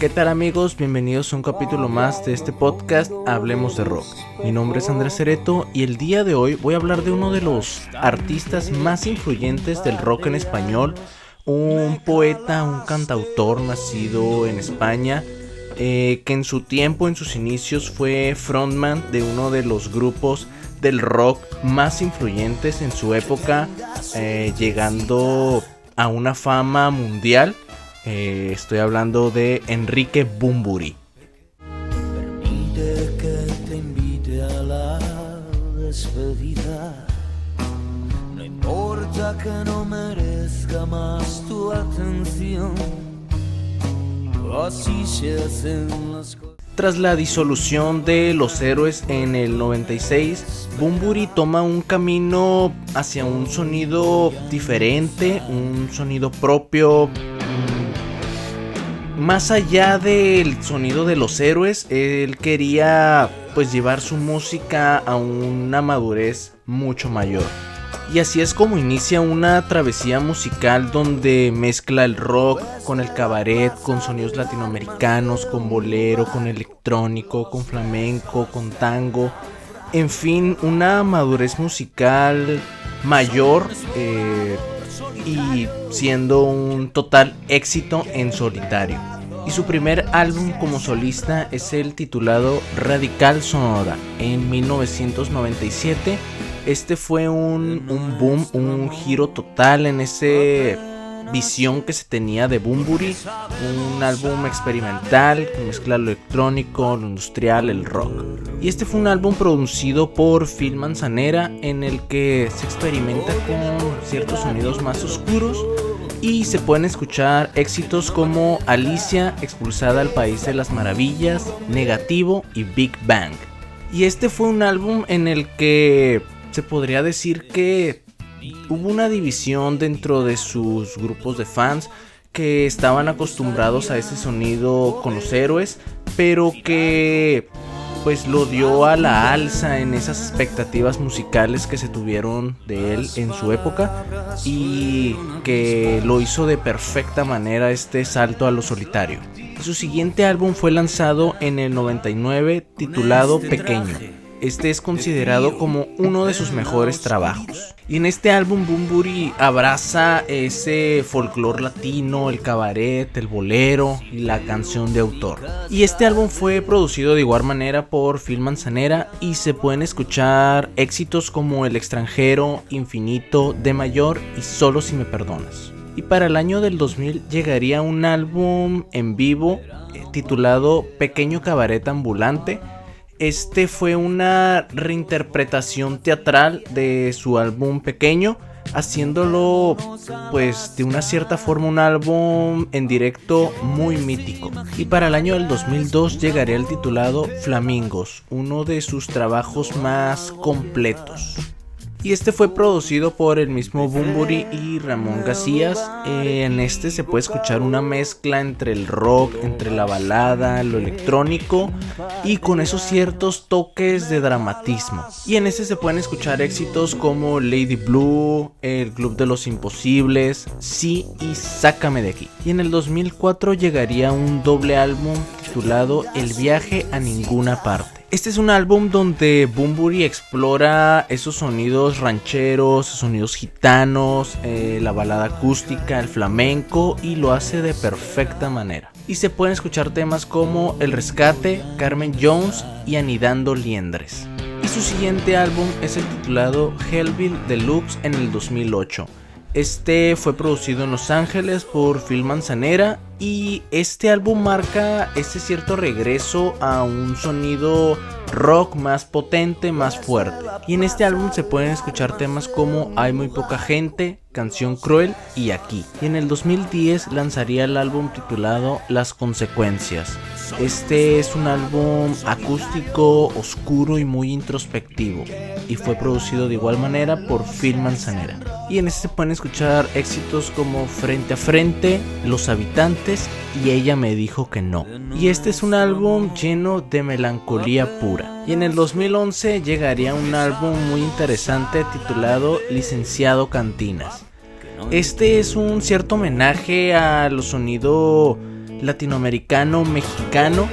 ¿Qué tal amigos? Bienvenidos a un capítulo más de este podcast Hablemos de Rock. Mi nombre es Andrés Cereto y el día de hoy voy a hablar de uno de los artistas más influyentes del rock en español, un poeta, un cantautor nacido en España, que en su tiempo, en sus inicios, fue frontman de uno de los grupos del rock más influyentes en su época, llegando a una fama mundial. Estoy hablando de Enrique Bunbury. Permite que te invite a la despedida. No importa que no merezca más tu atención. Así se hacen las cosas. Tras la disolución de Los Héroes en el 96, Bunbury toma un camino hacia un sonido diferente, un sonido propio. Más allá del sonido de Los Héroes, él quería llevar su música a una madurez mucho mayor. Y así es como inicia una travesía musical donde mezcla el rock con el cabaret, con sonidos latinoamericanos, con bolero, con electrónico, con flamenco, con tango. En fin, una madurez musical mayor y siendo un total éxito en solitario. Y su primer álbum como solista es el titulado Radical Sonora en 1997. Este fue un boom, un giro total en ese visión que se tenía de Bunbury, un álbum experimental que mezcla lo electrónico, lo industrial, el rock. Y este fue un álbum producido por Phil Manzanera en el que se experimenta con ciertos sonidos más oscuros y se pueden escuchar éxitos como Alicia, Expulsada al País de las Maravillas, Negativo y Big Bang. Y este fue un álbum en el que se podría decir que hubo una división dentro de sus grupos de fans que estaban acostumbrados a ese sonido con Los Héroes, pero que lo dio a la alza en esas expectativas musicales que se tuvieron de él en su época y que lo hizo de perfecta manera este salto a lo solitario. Su siguiente álbum fue lanzado en el 99 titulado Pequeño. Este es considerado como uno de sus mejores trabajos. Y en este álbum Bunbury abraza ese folclore latino, el cabaret, el bolero y la canción de autor. Y este álbum fue producido de igual manera por Phil Manzanera y se pueden escuchar éxitos como El extranjero, Infinito, De mayor y Solo si me perdonas. Y para el año del 2000 llegaría un álbum en vivo titulado Pequeño Cabaret Ambulante. Este fue una reinterpretación teatral de su álbum Pequeño, haciéndolo de una cierta forma un álbum en directo muy mítico. Y para el año del 2002 llegaría el titulado Flamingos, uno de sus trabajos más completos. Y este fue producido por el mismo Bunbury y Ramón Gacías. En este se puede escuchar una mezcla entre el rock, entre la balada, lo electrónico y con esos ciertos toques de dramatismo. Y en este se pueden escuchar éxitos como Lady Blue, El Club de los Imposibles, Sí y Sácame de aquí. Y en el 2004 llegaría un doble álbum titulado El viaje a ninguna parte. Este es un álbum donde Bunbury explora esos sonidos rancheros, sonidos gitanos, la balada acústica, el flamenco y lo hace de perfecta manera. Y se pueden escuchar temas como El Rescate, Carmen Jones y Anidando Liendres. Y su siguiente álbum es el titulado Hellville Deluxe en el 2008. Este fue producido en Los Ángeles por Phil Manzanera y este álbum marca este cierto regreso a un sonido rock más potente, más fuerte. Y en este álbum se pueden escuchar temas como Hay muy poca gente, Canción cruel y Aquí. Y en el 2010 lanzaría el álbum titulado Las consecuencias. Este es un álbum acústico, oscuro y muy introspectivo y fue producido de igual manera por Phil Manzanera. Y en este se pueden escuchar éxitos como Frente a Frente, Los Habitantes y Ella me dijo que no. Y este es un álbum lleno de melancolía pura. Y en el 2011 llegaría un álbum muy interesante titulado Licenciado Cantinas. Este es un cierto homenaje a los sonidos latinoamericano, mexicano,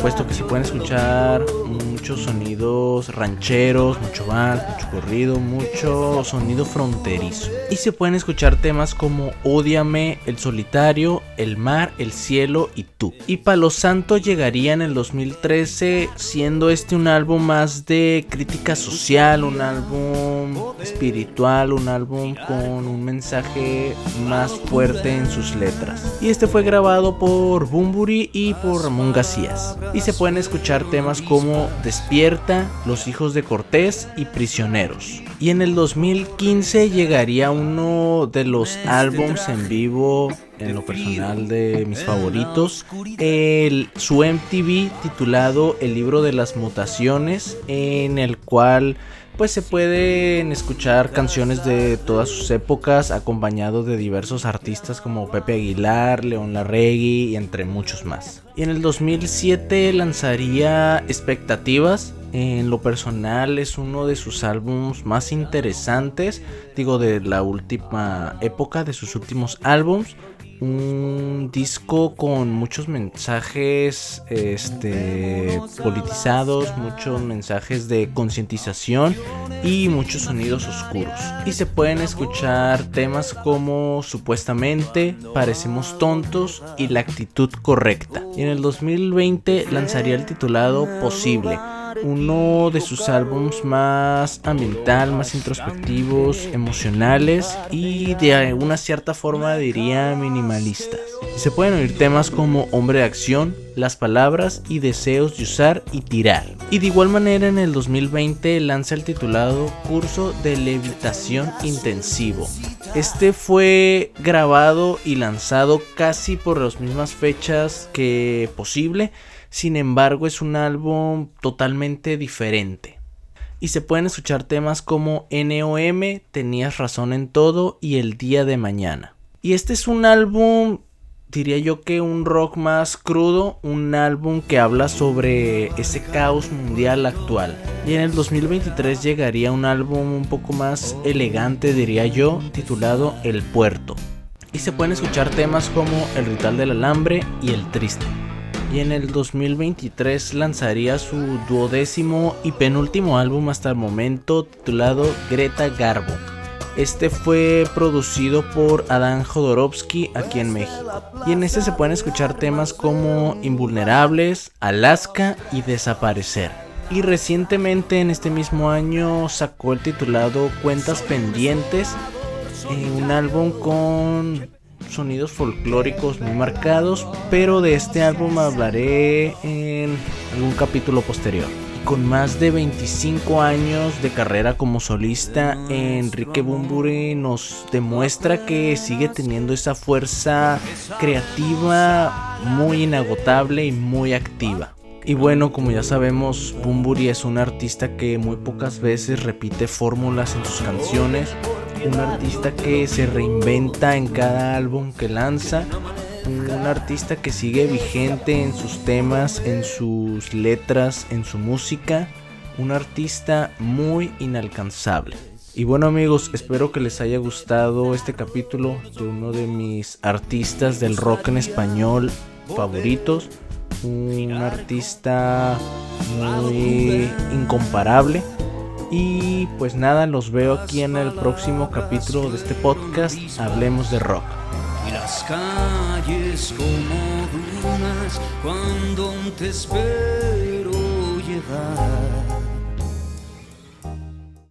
puesto que se pueden escuchar muchos sonidos rancheros, mucho vals, mucho corrido, mucho sonido fronterizo. Y se pueden escuchar temas como Ódiame, El Solitario, El Mar, El Cielo y Tú. Y Palo Santo llegaría en el 2013, siendo este un álbum más de crítica social, un álbum espiritual, un álbum con un mensaje más fuerte en sus letras. Y este fue grabado por Bunbury y por Ramón Garcías. Y se pueden escuchar temas como Despierta, Los Hijos de Cortés y Prisioneros. Y en el 2015 llegaría uno de los álbums en vivo, en lo personal, de mis favoritos, su MTV titulado El Libro de las Mutaciones, en el cual pues se pueden escuchar canciones de todas sus épocas, acompañados de diversos artistas como Pepe Aguilar, León Larregui y entre muchos más. Y en el 2007 lanzaría Expectativas. En lo personal es uno de sus álbumes más interesantes, de la última época, de sus últimos álbums. Un disco con muchos mensajes politizados, muchos mensajes de concientización y muchos sonidos oscuros. Y se pueden escuchar temas como Supuestamente, Parecemos Tontos y La Actitud Correcta. Y en el 2020 lanzaría el titulado Posible, uno de sus álbumes más ambiental, más introspectivos, emocionales y de una cierta forma diría minimalistas. Se pueden oír temas como Hombre de Acción, Las Palabras y Deseos de Usar y Tirar. Y de igual manera en el 2020 lanza el titulado Curso de Levitación Intensivo. Este fue grabado y lanzado casi por las mismas fechas que Posible. Sin embargo, es un álbum totalmente diferente. Y se pueden escuchar temas como NOM, Tenías Razón en Todo y El Día de Mañana. Y este es un álbum, diría yo que un rock más crudo, un álbum que habla sobre ese caos mundial actual. Y en el 2023 llegaría un álbum un poco más elegante, diría yo, titulado El Puerto. Y se pueden escuchar temas como El Ritual del Alambre y El Triste. Y en el 2023 lanzaría su 12º y penúltimo álbum hasta el momento, titulado Greta Garbo. Este fue producido por Adán Jodorowsky aquí en México. Y en este se pueden escuchar temas como Invulnerables, Alaska y Desaparecer. Y recientemente en este mismo año sacó el titulado Cuentas Pendientes, un álbum con sonidos folclóricos muy marcados, pero de este álbum hablaré en algún capítulo posterior. Con más de 25 años de carrera como solista, Enrique Bunbury nos demuestra que sigue teniendo esa fuerza creativa muy inagotable y muy activa. Y bueno, como ya sabemos, Bunbury es un artista que muy pocas veces repite fórmulas en sus canciones, un artista que se reinventa en cada álbum que lanza, un artista que sigue vigente en sus temas, en sus letras, en su música, un artista muy inalcanzable. Y bueno amigos, espero que les haya gustado este capítulo de uno de mis artistas del rock en español favoritos, un artista muy incomparable. Y pues nada, los veo aquí en el próximo capítulo de este podcast, Hablemos de Rock. Y las calles como dunas cuando te espero llegar.